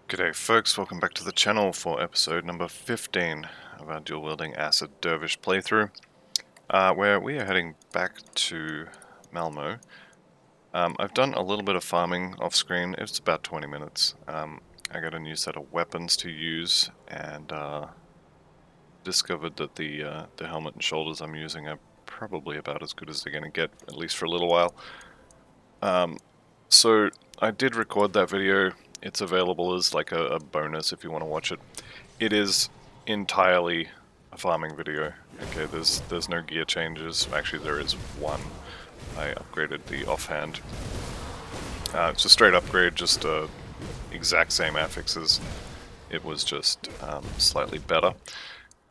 G'day folks, welcome back to the channel for episode number 15 of our dual-wielding Acid Dervish playthrough, where we are heading back to Malmo. I've done a little bit of farming off screen. It's about 20 minutes. I got a new set of weapons to use and discovered that the helmet and shoulders I'm using are probably about as good as they're going to get, at least for a little while. So I did record that video. It's available as like a bonus if you want to watch it. It is entirely a farming video. Okay, there's no gear changes. Actually, there is one. I upgraded the offhand. It's a straight upgrade, just exact same affixes. It was just slightly better.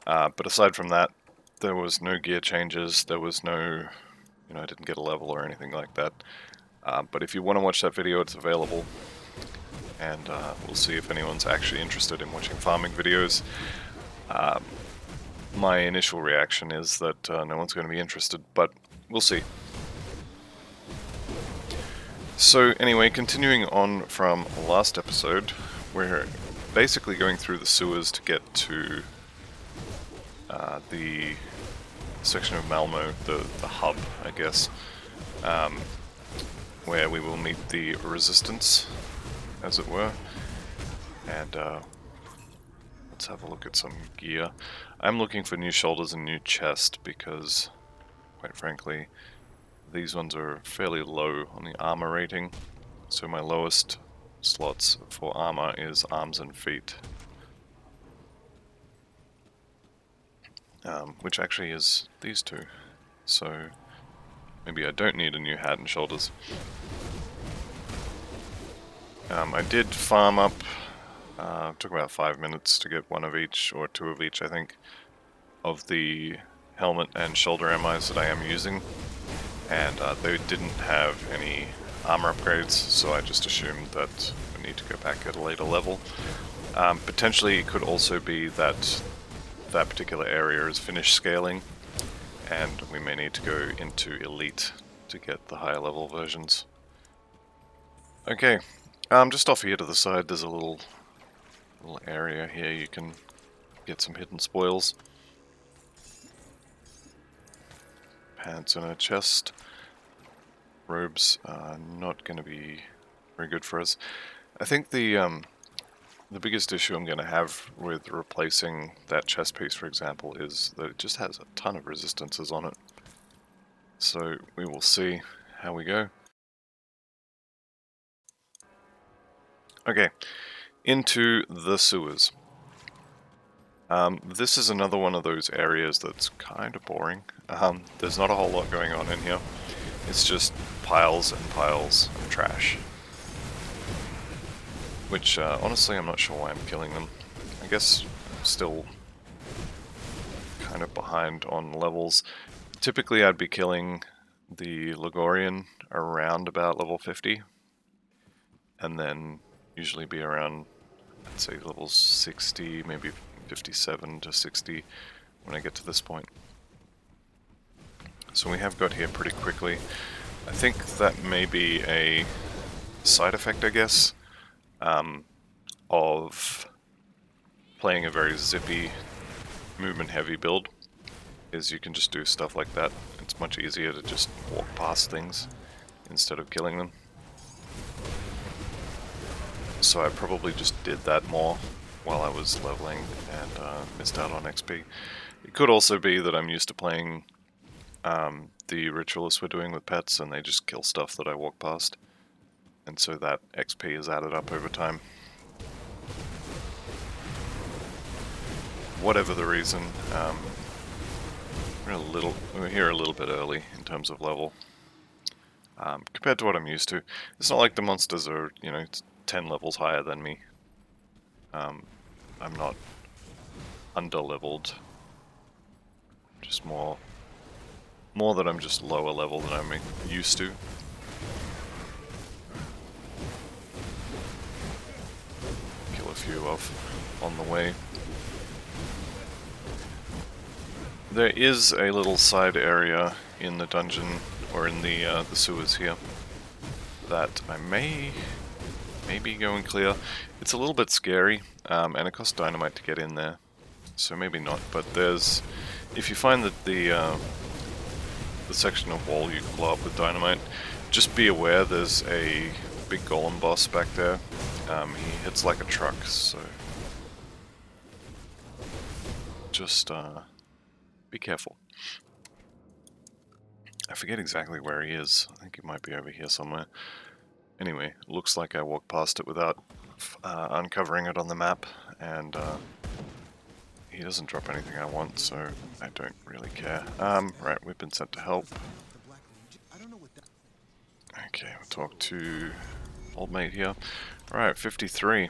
But aside from that, there was no gear changes. There was no, I didn't get a level or anything like that. But if you want to watch that video, it's available. And we'll see if anyone's actually interested in watching farming videos. My initial reaction is that no one's going to be interested, but we'll see. So anyway, continuing on from last episode, we're basically going through the sewers to get to the section of Malmo, the hub, I guess, where we will meet the resistance, as it were. And let's have a look at some gear. I'm looking for new shoulders and new chest because, quite frankly, these ones are fairly low on the armor rating. So my lowest slots for armor is arms and feet. Which actually is these two. So maybe I don't need a new hat and shoulders. I did farm up, took about 5 minutes to get one of each, or two of each I think, of the helmet and shoulder MIs that I am using, and they didn't have any armor upgrades, so I just assumed that we need to go back at a later level. Potentially it could also be that that particular area is finished scaling, and we may need to go into Elite to get the higher level versions. Okay. Just off here to the side, there's a little area here you can get some hidden spoils. Pants and a chest. Robes are not going to be very good for us. I think the biggest issue I'm going to have with replacing that chest piece, for example, is that it just has a ton of resistances on it. So we will see how we go. Okay, into the sewers. This is another one of those areas that's kind of boring. There's not a whole lot going on in here. It's just piles and piles of trash. Which, honestly, I'm not sure why I'm killing them. I guess I'm still kind of behind on levels. Typically I'd be killing the Ligurian around about level 50. And then usually be around, I'd say, level 60, maybe 57 to 60 when I get to this point. So we have got here pretty quickly. I think that may be a side effect, I guess, of playing a very zippy, movement-heavy build, is you can just do stuff like that. It's much easier to just walk past things instead of killing them. So I probably just did that more while I was leveling and missed out on XP. It could also be that I'm used to playing the ritualists we're doing with pets and they just kill stuff that I walk past. And so that XP is added up over time. Whatever the reason, we're here a little bit early in terms of level. Compared to what I'm used to. It's not like the monsters are, 10 levels higher than me. I'm not under-leveled. Just more that I'm just lower level than I'm used to. Kill a few off on the way. There is a little side area in the dungeon, or in the sewers here, that I may maybe going clear. It's a little bit scary, and it costs dynamite to get in there, so maybe not. But there's, if you find that the section of wall you can blow up with dynamite, just be aware there's a big golem boss back there. He hits like a truck, so just be careful. I forget exactly where he is. I think he might be over here somewhere. Anyway, looks like I walked past it without uncovering it on the map, and he doesn't drop anything I want, so I don't really care. Right, we've been sent to help. Okay, we'll talk to old mate here. Right, 53.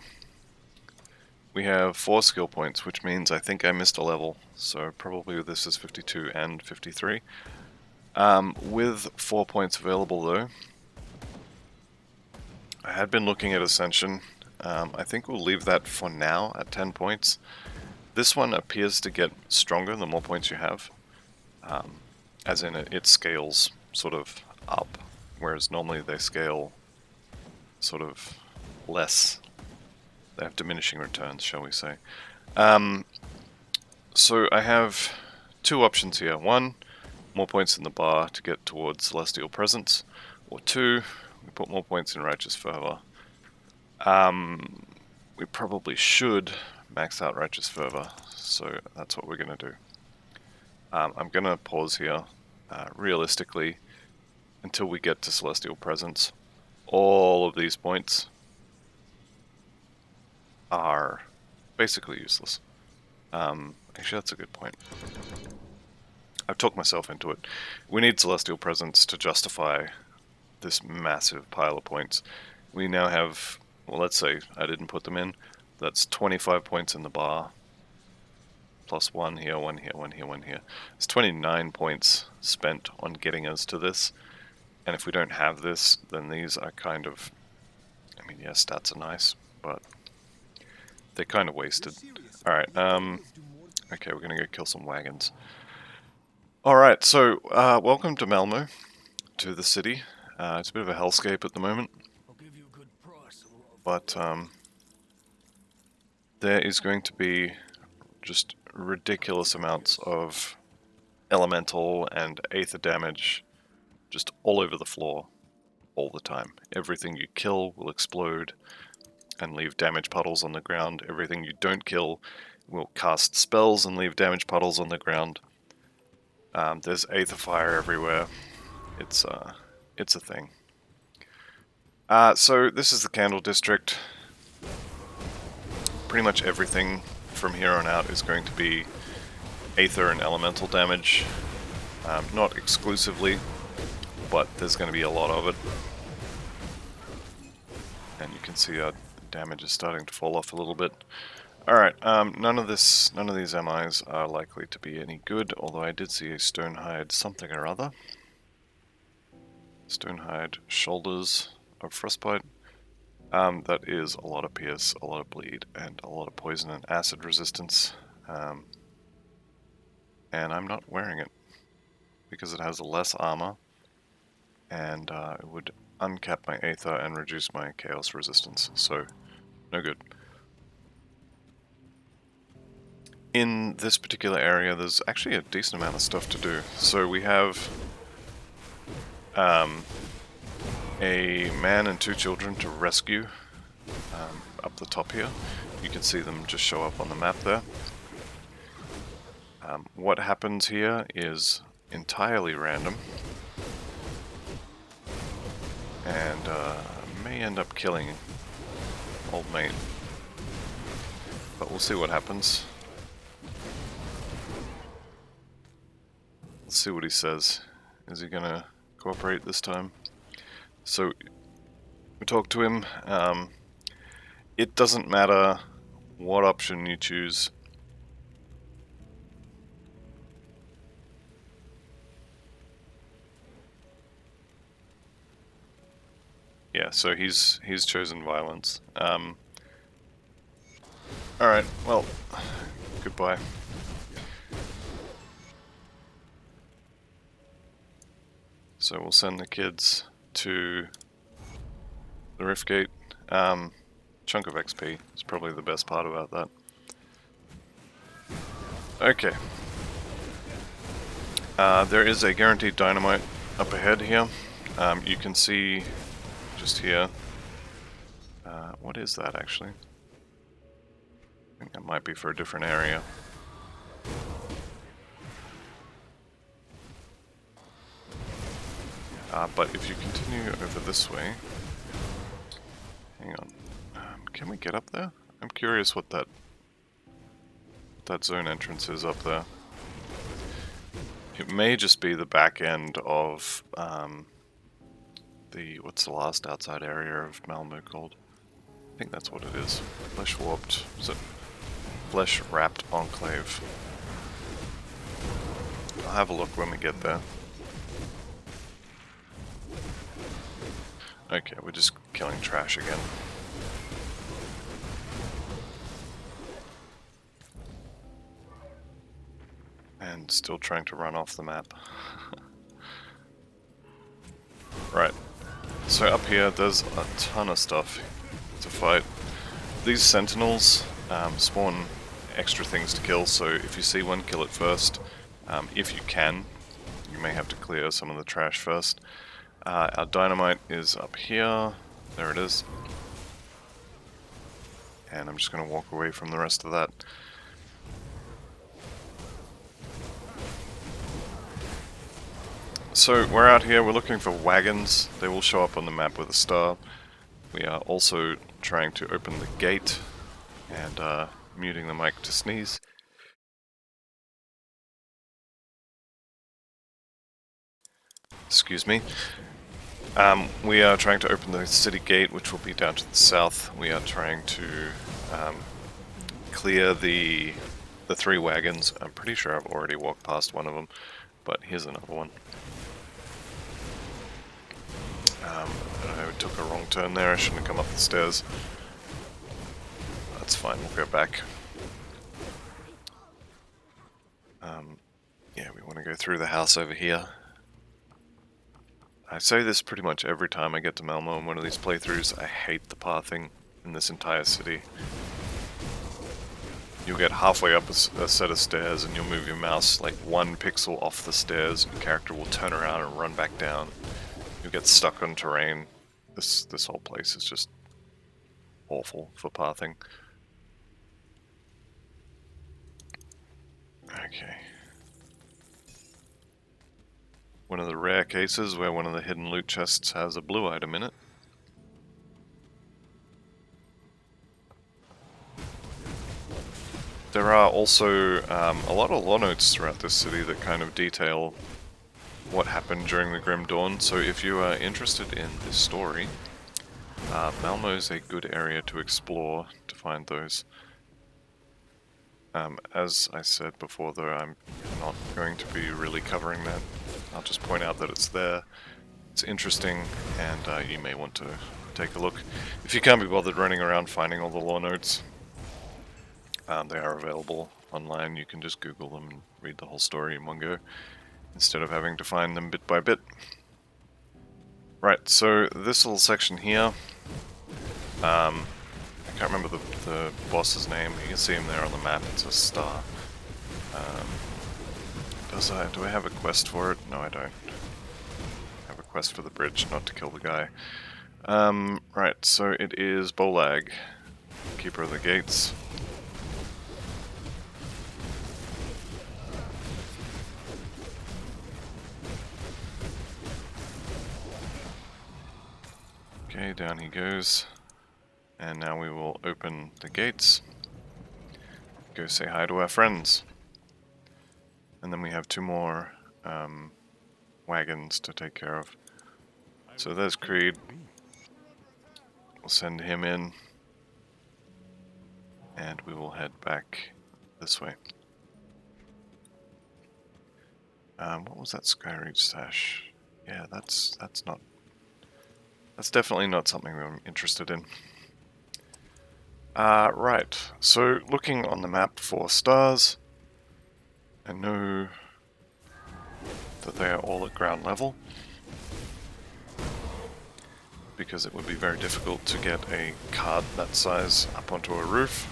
We have 4 skill points, which means I think I missed a level, so probably this is 52 and 53. With 4 points available though, I had been looking at Ascension. I think we'll leave that for now at 10 points. This one appears to get stronger the more points you have, as in it scales sort of up, whereas normally they scale sort of less. They have diminishing returns, shall we say. So I have 2 options here. 1, more points in the bar to get towards Celestial Presence, or 2, we put more points in Righteous Fervor. We probably should max out Righteous Fervor, so that's what we're going to do. I'm going to pause here, realistically, until we get to Celestial Presence. All of these points are basically useless. Actually, that's a good point. I've talked myself into it. We need Celestial Presence to justify this massive pile of points. We now have, well, let's say I didn't put them in. That's 25 points in the bar, plus 1 here, 1 here, 1 here, 1 here. It's 29 points spent on getting us to this. And if we don't have this, then these are kind of, I mean, yeah, stats are nice, but they're kind of wasted. Alright, okay, we're gonna go kill some wagons. Alright, so, welcome to Malmo, to the city. It's a bit of a hellscape at the moment, but there is going to be just ridiculous amounts of elemental and aether damage just all over the floor, all the time. Everything you kill will explode and leave damage puddles on the ground. Everything you don't kill will cast spells and leave damage puddles on the ground. There's aether fire everywhere. It's a thing. So this is the Candle District. Pretty much everything from here on out is going to be aether and elemental damage. Not exclusively, but there's going to be a lot of it. And you can see our damage is starting to fall off a little bit. Alright, none of these MIs are likely to be any good, although I did see a Stonehide something or other. Stonehide shoulders of frostbite. That is a lot of pierce, a lot of bleed, and a lot of poison and acid resistance. And I'm not wearing it because it has less armor, and it would uncap my aether and reduce my chaos resistance, so no good. In this particular area, there's actually a decent amount of stuff to do. So we have a man and 2 children to rescue up the top here. You can see them just show up on the map there. What happens here is entirely random, and may end up killing old mate, but we'll see what happens. Let's see what he says. Is he gonna cooperate this time? So we talk to him. It doesn't matter what option you choose. Yeah, so he's chosen violence. Alright, well, goodbye. So we'll send the kids to the Rift Gate. Chunk of XP is probably the best part about that. Okay. There is a guaranteed dynamite up ahead here. You can see just here. What is that actually? I think that might be for a different area. But if you continue over this way... Hang on. Can we get up there? I'm curious what that zone entrance is up there. It may just be the back end of what's the last outside area of Malmo called? I think that's what it is. Flesh warped. Is it Flesh wrapped enclave? I'll have a look when we get there. Okay, we're just killing trash again. And still trying to run off the map. Right. So up here, there's a ton of stuff to fight. These sentinels spawn extra things to kill, so if you see one, kill it first. If you can, you may have to clear some of the trash first. Our dynamite is up here. There it is. And I'm just going to walk away from the rest of that. So we're out here, we're looking for wagons. They will show up on the map with a star. We are also trying to open the gate and muting the mic to sneeze. Excuse me. We are trying to open the city gate, which will be down to the south. We are trying to clear the 3 wagons. I'm pretty sure I've already walked past one of them, but here's another one. I took a wrong turn there, I shouldn't have come up the stairs. That's fine, we'll go back. Yeah, we want to go through the house over here. I say this pretty much every time I get to Malmo in one of these playthroughs. I hate the pathing in this entire city. You'll get halfway up a set of stairs and you'll move your mouse like 1 pixel off the stairs, your character will turn around and run back down. You'll get stuck on terrain. This whole place is just awful for pathing. Okay. One of the rare cases where one of the hidden loot chests has a blue item in it. There are also a lot of lore notes throughout this city that kind of detail what happened during the Grim Dawn, so if you are interested in this story, Malmo is a good area to explore to find those. As I said before though, I'm not going to be really covering that. I'll just point out that it's there, it's interesting, and you may want to take a look. If you can't be bothered running around finding all the lore notes, they are available online. You can just Google them and read the whole story in one go, instead of having to find them bit by bit. Right, so this little section here, I can't remember the boss's name. You can see him there on the map, it's a star. Do I have a quest for it? No, I don't. I have a quest for the bridge, not to kill the guy. Right, so it is Bolag, Keeper of the Gates. Okay, down he goes. And now we will open the gates. Go say hi to our friends. And then we have 2 more wagons to take care of. So there's Creed. We'll send him in. And we will head back this way. What was that Skyreach stash? Yeah, that's definitely not something I'm interested in. Right, so looking on the map for stars, I know that they are all at ground level. because it would be very difficult to get a cart that size up onto a roof.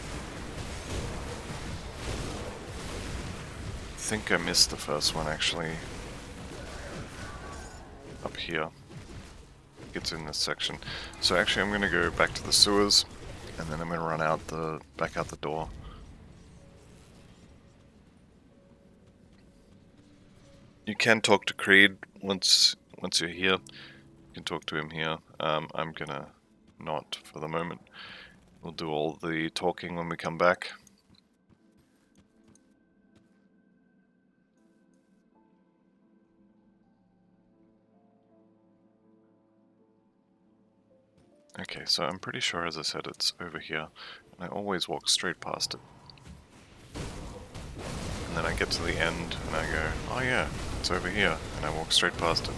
I think I missed the first one actually. Up here. It's in this section. So actually I'm going to go back to the sewers, and then I'm going to run out back out the door. You can talk to Creed once you're here. You can talk to him here. I'm gonna not for the moment. We'll do all the talking when we come back. Okay, so I'm pretty sure, as I said, it's over here. And I always walk straight past it. And then I get to the end and I go, oh yeah, it's over here. And I walk straight past it.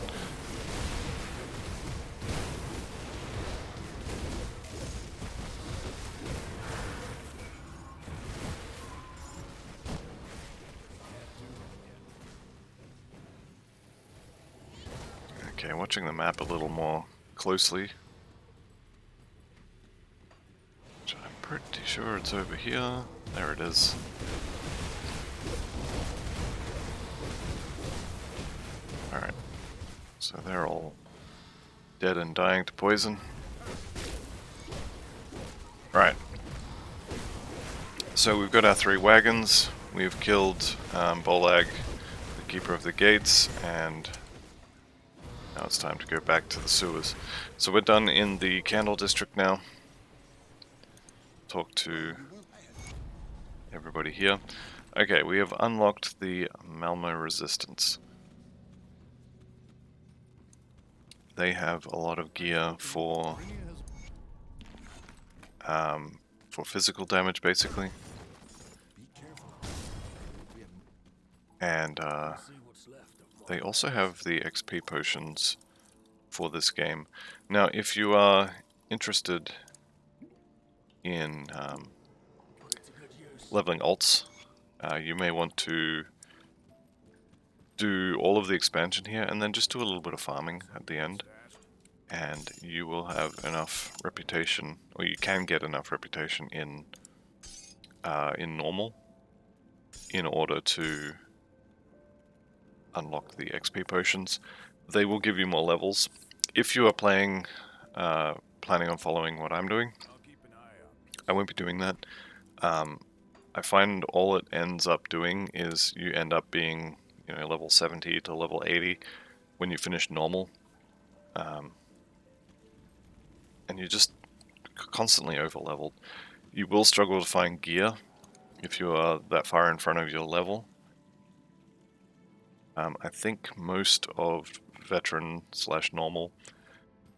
Okay, watching the map a little more closely. Which I'm pretty sure it's over here. There it is. Alright. So they're all dead and dying to poison. Right. So we've got our 3 wagons. We've killed Bolag, the keeper of the gates, and now it's time to go back to the sewers. So we're done in the Candle District now. Talk to everybody here. Okay, we have unlocked the Malmo Resistance. They have a lot of gear for physical damage, basically. And they also have the XP potions for this game. Now, if you are interested in leveling alts, you may want to do all of the expansion here and then just do a little bit of farming at the end, and you will have enough reputation, or you can get enough reputation in normal in order to unlock the XP potions. They will give you more levels. If you are planning on following what I'm doing, I won't be doing that. I find all it ends up doing is you end up being, level 70 to level 80 when you finish normal, and you're just constantly over-leveled. You will struggle to find gear if you are that far in front of your level. I think most of veteran / normal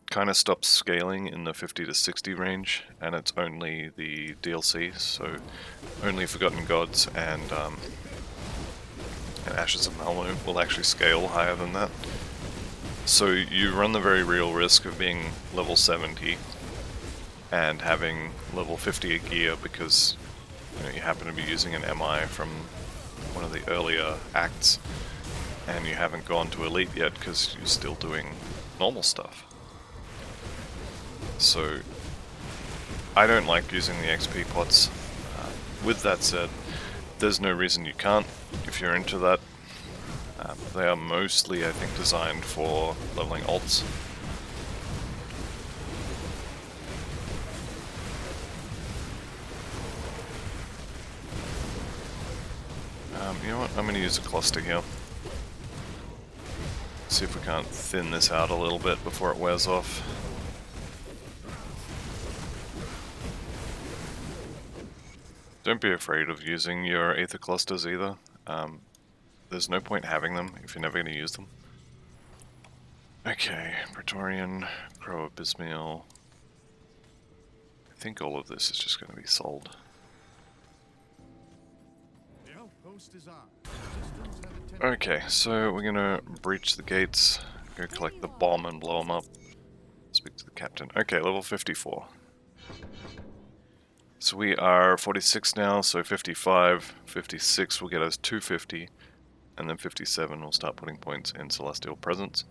kind of stops scaling in the 50 to 60 range, and it's only the DLC, so only Forgotten Gods and Ashes of Malmo will actually scale higher than that. So you run the very real risk of being level 70 and having level 50 gear because you happen to be using an MI from one of the earlier acts, and you haven't gone to Elite yet because you're still doing normal stuff. So I don't like using the XP pots. With that said, there's no reason you can't if you're into that. They are mostly, I think, designed for leveling alts. You know what, I'm going to use a cluster here. See if we can't thin this out a little bit before it wears off. Don't be afraid of using your Aether clusters either. There's no point having them if you're never going to use them. Okay, Praetorian, Crow Abysmal. I think all of this is just going to be sold. Okay, so we're gonna breach the gates, go collect the bomb and blow them up. Speak to the captain. Okay, level 54. So we are 46 now, so 55, 56 will get us 250, and then 57 will start putting points in Celestial Presence.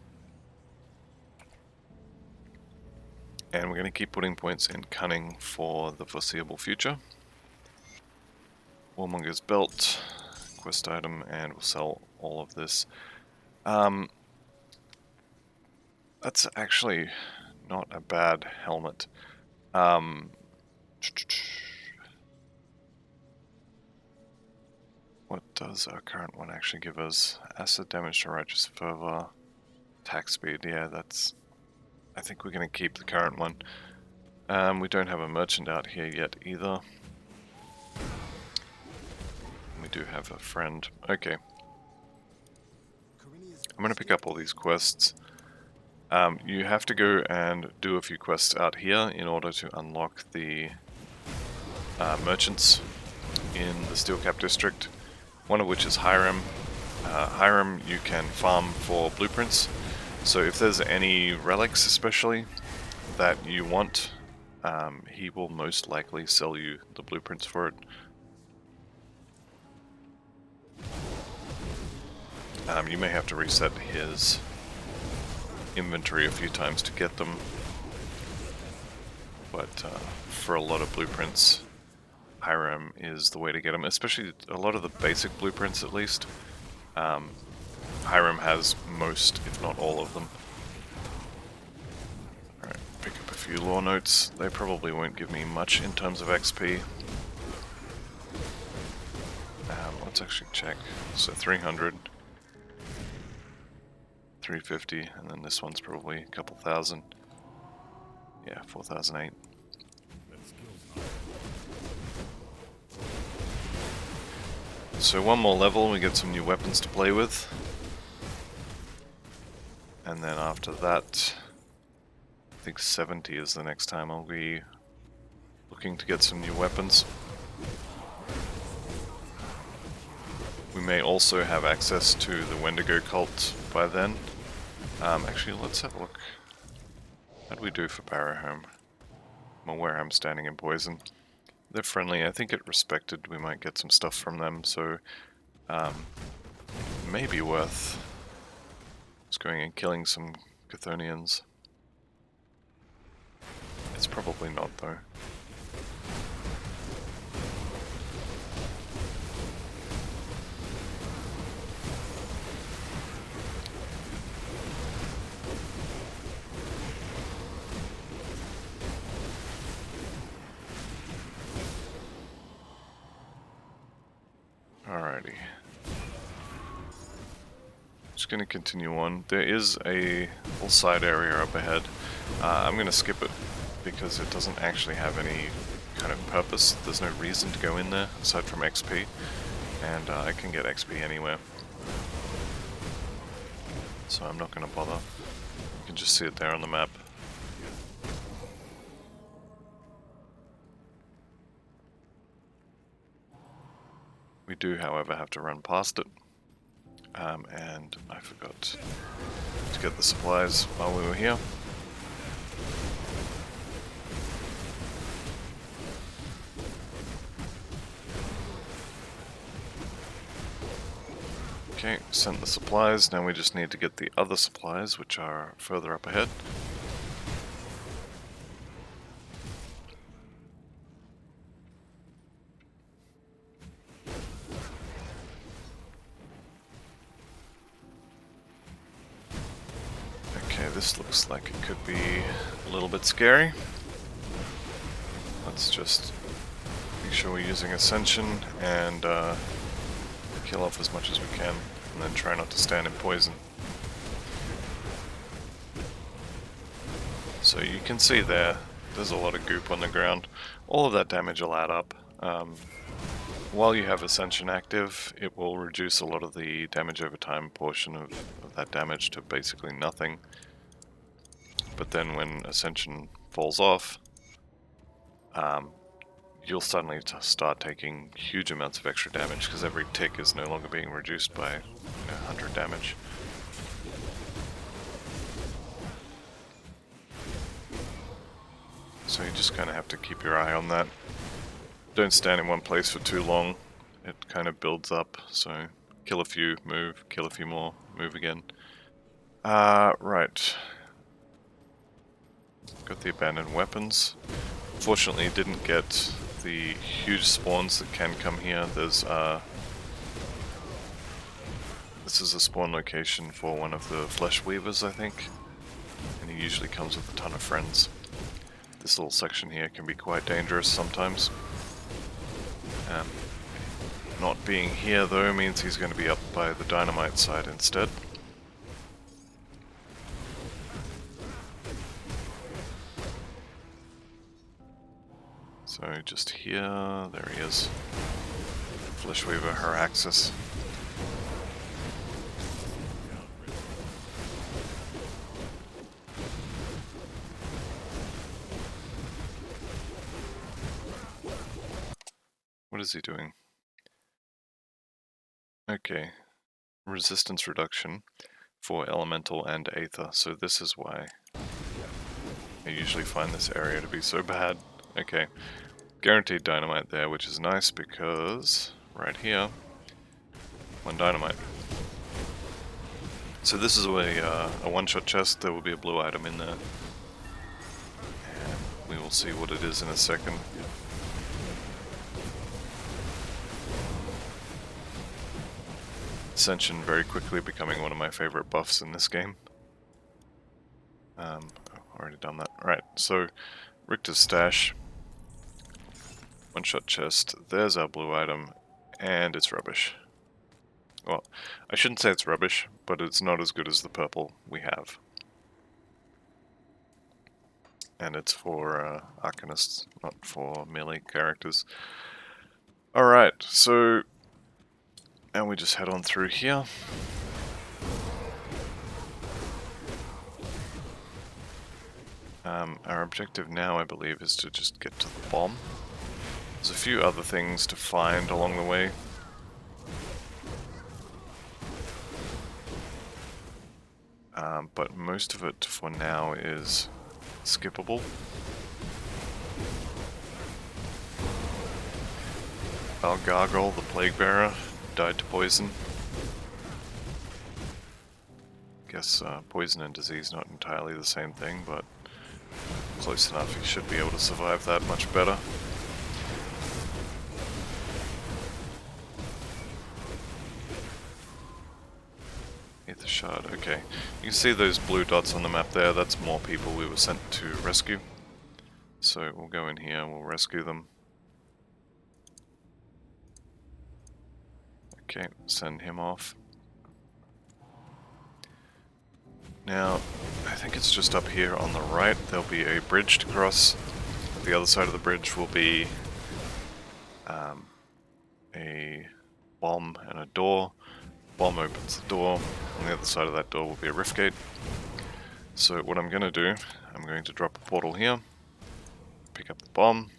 And we're going to keep putting points in cunning for the foreseeable future. Warmonger's belt, quest item, and we'll sell all of this. That's actually not a bad helmet. What does our current one actually give us? Acid damage to righteous fervor, attack speed. Yeah, that's... I think we're going to keep the current one. We don't have a merchant out here yet either. We do have a friend. Okay. I'm going to pick up all these quests. You have to go and do a few quests out here in order to unlock the merchants in the Steelcap district. One of which is Hiram. Hiram you can farm for blueprints. So if there's any relics especially that you want, he will most likely sell you the blueprints for it. You may have to reset his inventory a few times to get them, but for a lot of blueprints, Hiram is the way to get them, especially a lot of the basic blueprints at least. Hiram has most, if not all of them. Alright, pick up a few lore notes. They probably won't give me much in terms of XP. Let's actually check. So 300, 350, and then this one's probably a couple thousand. Yeah, 4,008. So one more level, we get some new weapons to play with. And then after that, I think 70 is the next time I'll be looking to get some new weapons. We may also have access to the Wendigo cult by then. Actually, let's have a look. How do we do for Barrowhome? I'm aware I'm standing in poison. They're friendly. I think it respected. We might get some stuff from them, so maybe worth just going and killing some Chthonians. It's probably not, though. Alrighty. Just going to continue on. There is a little side area up ahead. I'm going to skip it because it doesn't actually have any kind of purpose. There's no reason to go in there aside from XP, and I can get XP anywhere. So I'm not going to bother. You can just see it there on the map. We do, however, have to run past it. And I forgot to get the supplies while we were here. Okay, sent the supplies. Now we just need to get the other supplies, which are further up ahead. Okay, this looks like it could be a little bit scary. Let's just make sure we're using Ascension and kill off as much as we can, and then try not to stand in poison. So you can see there's a lot of goop on the ground. All of that damage will add up. While you have Ascension active, it will reduce a lot of the damage over time portion of that damage to basically nothing. But then when Ascension falls off, you'll suddenly start taking huge amounts of extra damage because every tick is no longer being reduced by 100 damage. So you just kind of have to keep your eye on that. Don't stand in one place for too long. It kind of builds up, so kill a few, move, kill a few more, move again. Right. Got the abandoned weapons. Fortunately, didn't get the huge spawns that can come here. There's this is a spawn location for one of the flesh weavers, I think, and he usually comes with a ton of friends. This little section here can be quite dangerous sometimes. Not being here though means he's going to be up by the dynamite side instead. So just here, there he is. Fleshweaver, her axis. What is he doing? Okay, resistance reduction for elemental and aether, so this is why I usually find this area to be so bad. Okay, guaranteed dynamite there, which is nice because right here, one dynamite. So this is a one-shot chest. There will be a blue item in there, and we will see what it is in a second. Ascension very quickly becoming one of my favorite buffs in this game. Already done that. Right, so Richter's stash. One-shot chest. There's our blue item, and it's rubbish. Well, I shouldn't say it's rubbish, but it's not as good as the purple we have. And it's for arcanists, not for melee characters. Alright, so and we just head on through here. Our objective now, I believe, is to just get to the bomb. There's a few other things to find along the way. But most of it for now is skippable. Our Gargoyle, the Plague Bearer, died to poison. Guess poison and disease not entirely the same thing, but close enough. He should be able to survive that much better. Aether Shard, okay. You can see those blue dots on the map there. That's more people we were sent to rescue. So we'll go in here and we'll rescue them. Okay, send him off. Now, I think it's just up here on the right. There'll be a bridge to cross. At the other side of the bridge will be a bomb and a door. Bomb opens the door. On the other side of that door will be a rift gate. So what I'm going to do, I'm going to drop a portal here, pick up the bomb,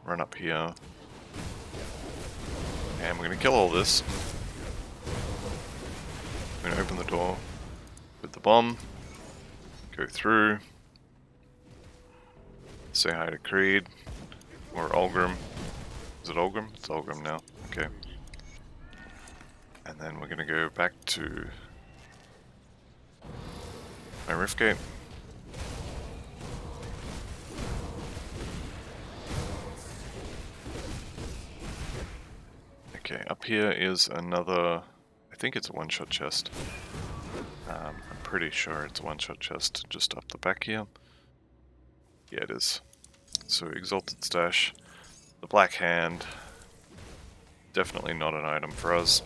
run up here, and we're going to kill all this. I'm going to open the door with the bomb, go through, say hi to Creed, or Ulgrim. Is it Ulgrim? It's Ulgrim now, okay. And then we're going to go back to my rift gate. Okay, up here is another, I think it's a one-shot chest. I'm pretty sure it's a one-shot chest just up the back here. Yeah, it is. So Exalted Stash, the Black Hand, definitely not an item for us.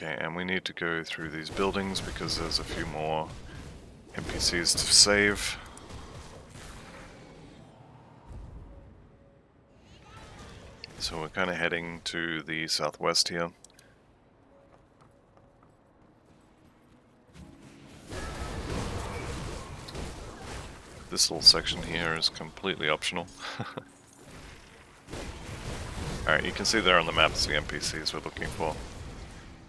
Okay, and we need to go through these buildings because there's a few more NPCs to save. So we're kind of heading to the southwest here. This little section here is completely optional. Alright, you can see there on the map the NPCs we're looking for.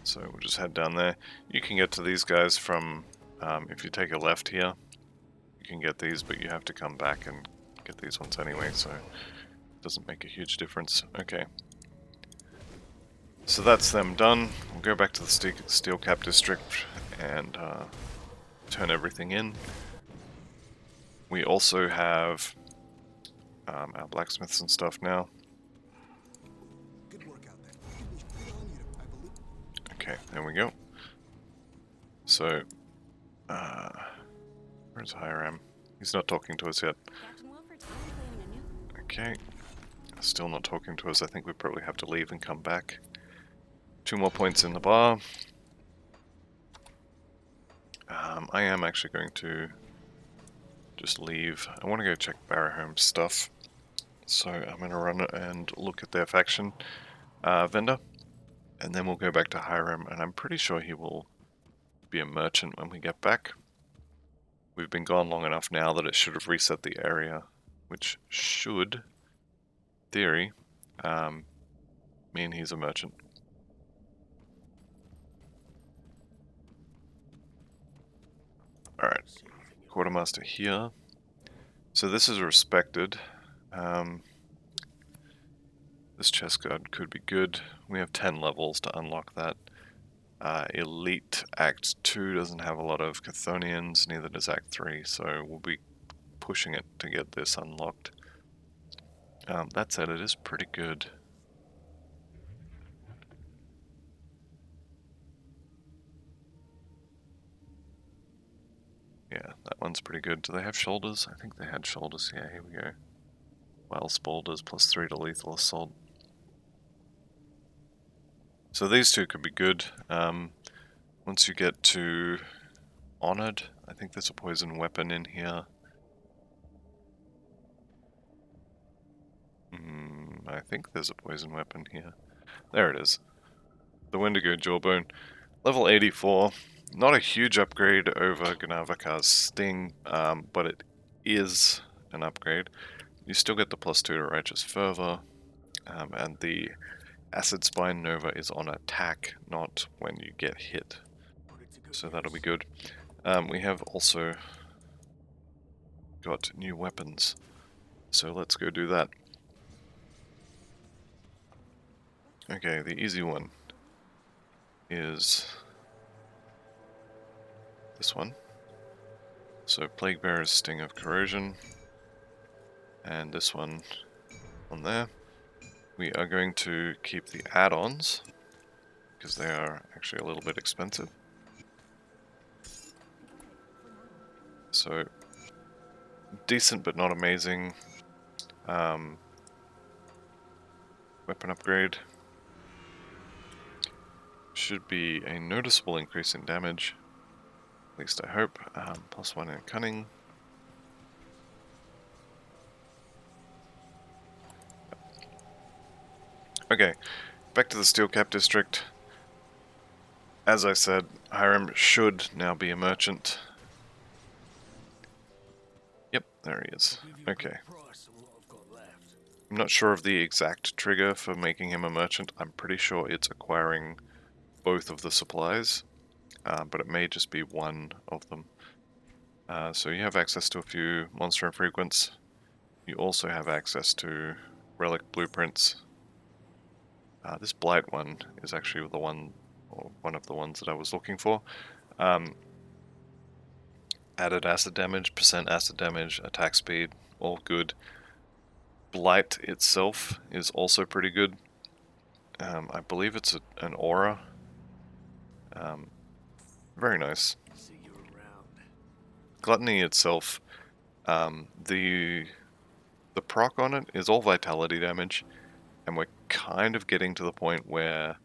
So we'll just head down there. You can get to these guys from, if you take a left here, you can get these, but you have to come back and get these ones anyway, so it doesn't make a huge difference. Okay. So that's them done. We'll go back to the Steelcap district and turn everything in. We also have our blacksmiths and stuff now. Okay, there we go. So, where's Hiram? He's not talking to us yet. Okay, still not talking to us. I think we probably have to leave and come back. 2 more points in the bar. I am actually going to just leave. I want to go check Barrowholme's stuff. So I'm going to run and look at their faction vendor. And then we'll go back to Hiram, and I'm pretty sure he will be a merchant when we get back. We've been gone long enough now that it should have reset the area, which should, theory, mean he's a merchant. Alright, quartermaster here. So this is respected. This chest guard could be good. We have 10 levels to unlock that. Elite Act 2 doesn't have a lot of Chthonians, neither does Act 3, so we'll be pushing it to get this unlocked. That said, it is pretty good. Yeah, that one's pretty good. Do they have shoulders? I think they had shoulders. Yeah, here we go. Wild Spaulders plus 3 to lethal assault. So these two could be good. Once you get to Honored, I think there's a poison weapon in here. I think there's a poison weapon here. There it is. The Wendigo Jawbone. Level 84. Not a huge upgrade over Gnavakar's Sting, but it is an upgrade. You still get the +2 to Righteous Fervor, and the Acid Spine Nova is on attack, not when you get hit. So that'll be good. We have also got new weapons, so let's go do that. Okay, the easy one is this one. So Plague Bearer's Sting of Corrosion, and this one on there. We are going to keep the add-ons, because they are actually a little bit expensive. So, decent but not amazing. Weapon upgrade. Should be a noticeable increase in damage. At least I hope. +1 in cunning. Okay, back to the Steelcap district. As I said, Hiram should now be a merchant. Yep, there he is. Okay. I'm not sure of the exact trigger for making him a merchant. I'm pretty sure it's acquiring both of the supplies, but it may just be one of them. So you have access to a few monster infrequents. You also have access to relic blueprints. This blight one is actually the one, or one of the ones that I was looking for. Added acid damage, % acid damage, attack speed, all good. Blight itself is also pretty good. I believe it's an aura. Very nice. Gluttony itself, the proc on it is all vitality damage, and we're kind of getting to the point where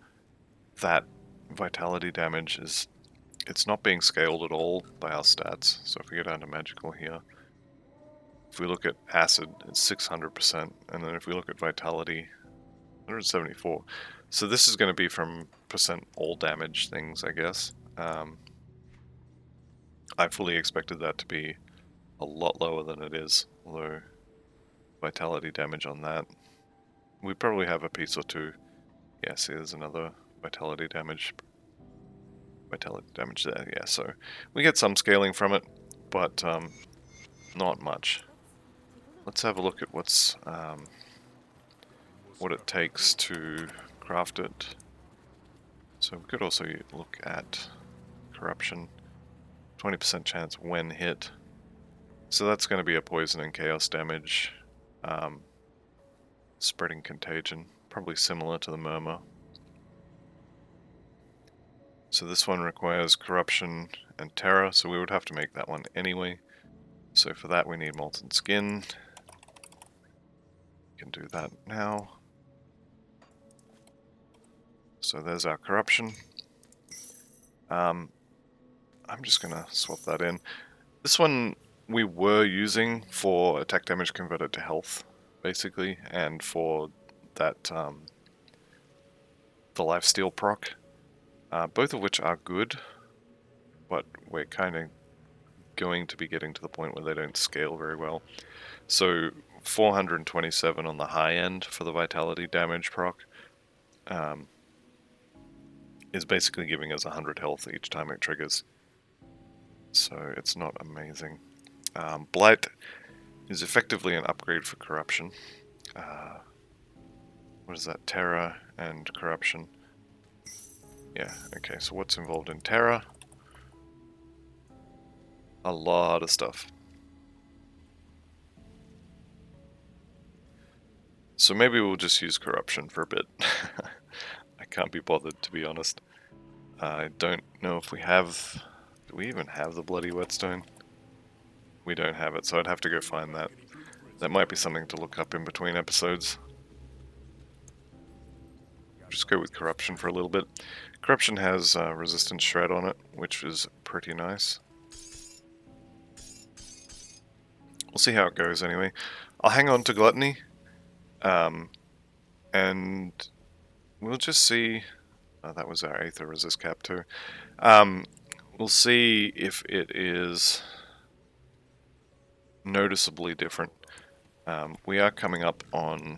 that vitality damage is, it's not being scaled at all by our stats. So if we go down to magical here, if we look at acid, it's 600%, and then if we look at vitality, 174. So this is going to be from % all damage things, I guess. I fully expected that to be a lot lower than it is, although vitality damage on that, we probably have a piece or two. Yes, here's another vitality damage there, yeah, so we get some scaling from it, but not much. Let's have a look at what it takes to craft it. So we could also look at corruption. 20% chance when hit. So that's going to be a poison and chaos damage. Spreading contagion. Probably similar to the murmur. So this one requires corruption and terror, so we would have to make that one anyway. So for that we need molten skin. We can do that now. So there's our corruption. I'm just gonna swap that in. This one we were using for attack damage converted to health, basically, and for that the lifesteal proc. Both of which are good, but we're kind of going to be getting to the point where they don't scale very well. So 427 on the high end for the vitality damage proc is basically giving us 100 health each time it triggers. So it's not amazing. Blight is effectively an upgrade for corruption. What is that? Terror and corruption. Yeah, okay, so what's involved in terror? A lot of stuff. So maybe we'll just use corruption for a bit. I can't be bothered, to be honest. I don't know if we have... Do we even have the bloody whetstone? We don't have it, so I'd have to go find that. That might be something to look up in between episodes. Just go with corruption for a little bit. Corruption has resistance shred on it, which is pretty nice. We'll see how it goes anyway. I'll hang on to gluttony, and we'll just see. That was our Aether resist cap too. We'll see if it is noticeably different. We are coming up on...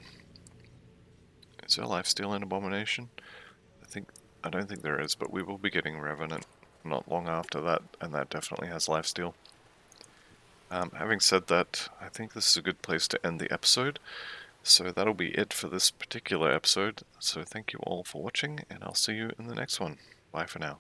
Is there lifesteal in Abomination? I don't think there is, but we will be getting Revenant not long after that, and that definitely has lifesteal. Having said that, I think this is a good place to end the episode. So that'll be it for this particular episode. So thank you all for watching, and I'll see you in the next one. Bye for now.